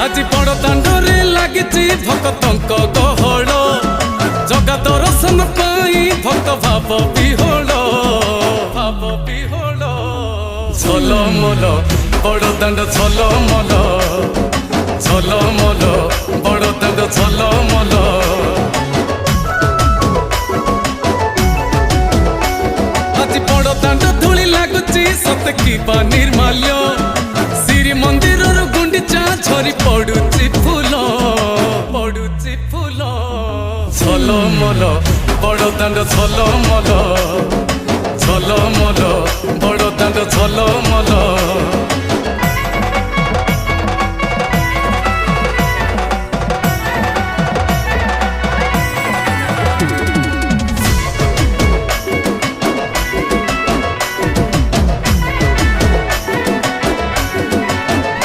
आज बड़ दांडरे लागिची भक्तंक गहळ जगा दर्शन पाई भक्त भाव विहोल झलमल बड़ दांड झलमल झलमल बड़ दांड झलमल आज बड़ दांड धूली लागुची सत कि निर्माल्य श्री मंदिर गुंडीचा झरी पड़ुची फूल झलमल बड़ दांड झलमल झलमल बड़ दांड झलमल।